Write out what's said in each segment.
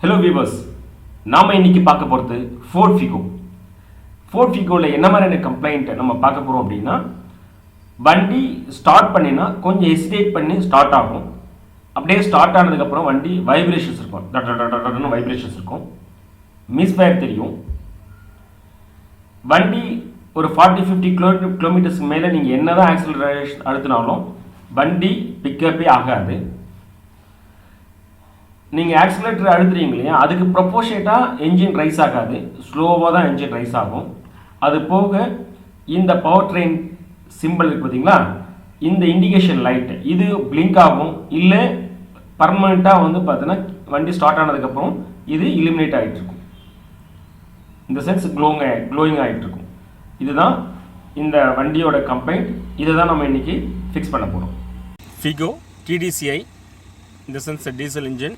Hello viewers, நாம் இன்றைக்கி பார்க்க போகிறது ஃபோர்ட் ஃபிகோ. ஃபோர்ட் ஃபிகோவில் என்ன மாதிரியான கம்ப்ளைண்ட் நம்ம பார்க்க போகிறோம் அப்படின்னா, வண்டி ஸ்டார்ட் பண்ணினா கொஞ்சம் ஹெசிடேட் பண்ணி ஸ்டார்ட் ஆகும். அப்படியே ஸ்டார்ட் ஆனதுக்கப்புறம் வண்டி வைப்ரேஷன்ஸ் இருக்கும், டன்னு வைப்ரேஷன்ஸ் இருக்கும். மிஸ்ஃபயர் தெரியும். வண்டி ஒரு 40-50 கிலோமீட்டர்ஸ்க்கு மேலே நீங்கள் என்ன தான் ஆக்சிலரேஷன் அழுத்தினாலும் வண்டி பிக்கப்பே ஆகாது. நீங்கள் ஆக்சிலேட்டர் அழுத்துறீங்க இல்லையா, அதுக்கு ப்ரொப்போர்ஷேட்டாக என்ஜின் ரைஸ் ஆகாது, ஸ்லோவாக தான் என்ஜின் ரைஸ் ஆகும். அது போக இந்த பவர் ட்ரெயின் சிம்பிள் இருக்குது பார்த்தீங்களா, இந்த இண்டிகேஷன் லைட் இது பிளிங்க் ஆகும், இல்லை பர்மனெண்ட்டாக வந்து பார்த்தீங்கன்னா வண்டி ஸ்டார்ட் ஆனதுக்கப்புறம் இது இலிமினேட் ஆகிட்டுருக்கும். இந்த சென்ஸ் க்ளோயிங் ஆகிட்டுருக்கும். இதுதான் இந்த வண்டியோட கம்ப்ளைண்ட். இதை தான் நம்ம இன்றைக்கி ஃபிக்ஸ் பண்ண போகிறோம். Figo TDCI, in the sense a diesel engine.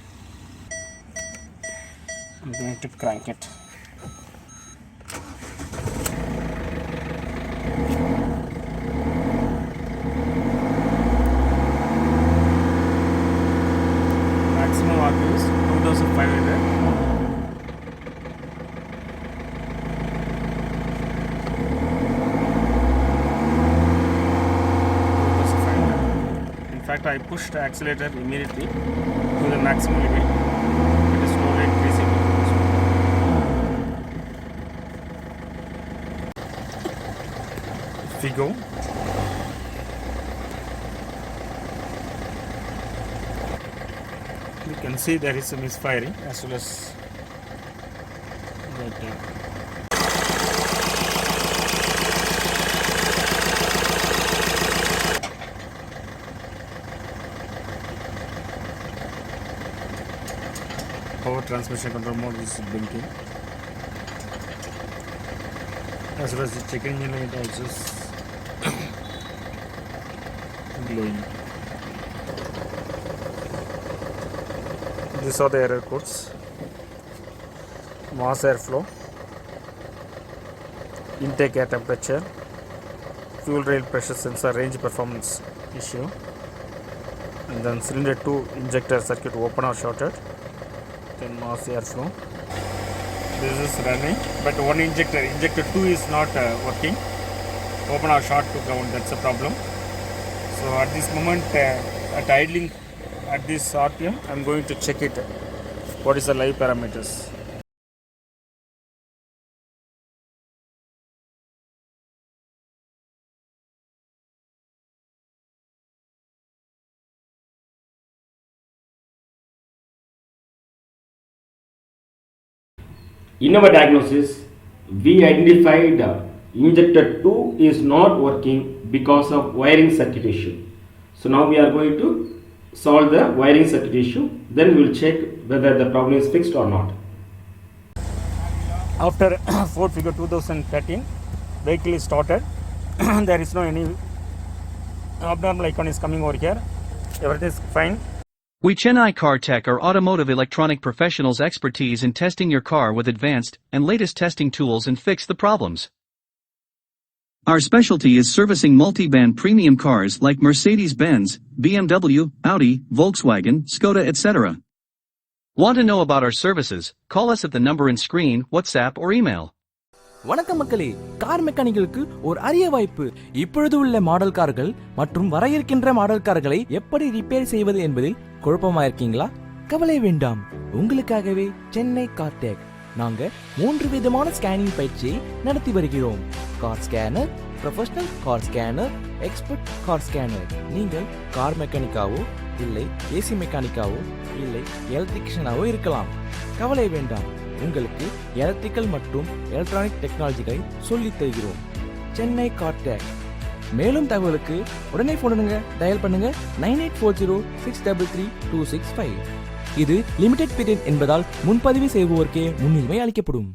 I'm going to crank it. Maximum RPM is 2500. In fact, I pushed the accelerator immediately to the maximum limit. It is slowly increasing. Figo. You can see there is a misfiring as well as that. Power transmission control mode is blinking, as well as the check engine light also is glowing. These are the error codes: mass airflow, intake air temperature, fuel rail pressure sensor range performance issue, and then cylinder 2 injector circuit open or shorted. Then mass airflow. This is running, but one injector 2 is not working. Open or short to ground, that's a problem. So at this moment, at idling at this RPM, I'm going to check it. What is the live parameters? In our diagnosis, we identified injector 2 is not working because of wiring circuit issue. So now we are going to solve the wiring circuit issue. Then we will check whether the problem is fixed or not. After Ford Figo 2013, vehicle is started. There is no any abnormal icon is coming over here. Everything is fine. We CHENNAI CAR-TECH are automotive electronic professionals expertise in testing your car with advanced and latest testing tools and fix the problems. Our specialty is servicing multiband premium cars like Mercedes-Benz, BMW, Audi, Volkswagen, Skoda, etc. Want to know about our services? Call us at the number in screen, WhatsApp or email. வணக்கம் மக்களே, car மெக்கானிக்களுக்கு ஒரு அரிய வாய்ப்பு. இப்பொழுது உள்ள model கார்கள் மற்றும் வர இருக்கின்ற மாடல் கார்களை எப்படி ரிப்பேர் செய்வது என்பதில் குழப்பமா இருக்கீங்களா? கவலை வேண்டாம், உங்களுக்காகவே சென்னை கார்-டெக் நாங்க 3 விதமான ஸ்கேனிங் பயிற்சியை நடத்தி வருகிறோம். Car scanner, professional car scanner, expert car scanner. நீங்கள் கார் மெக்கானிக்காவோ இல்லை ஏசி மெக்கானிக்காவோ இல்லை எலக்ட்ரிஷியனாவோ இருக்கலாம். கவலை வேண்டாம், உங்களுக்கு எலக்ட்ரிக்கல் மற்றும் எலக்ட்ரானிக் டெக்னாலஜிகளை சொல்லித் தருகிறோம். சென்னை கார்-டெக். மேலும் தகவலுக்கு உடனே போனுங்க, டயல் பண்ணுங்க 9840633265. இது லிமிடெட் பீரியட் என்பதால் முன்பதிவு செய்வோருக்கே முன்னுரிமை அளிக்கப்படும்.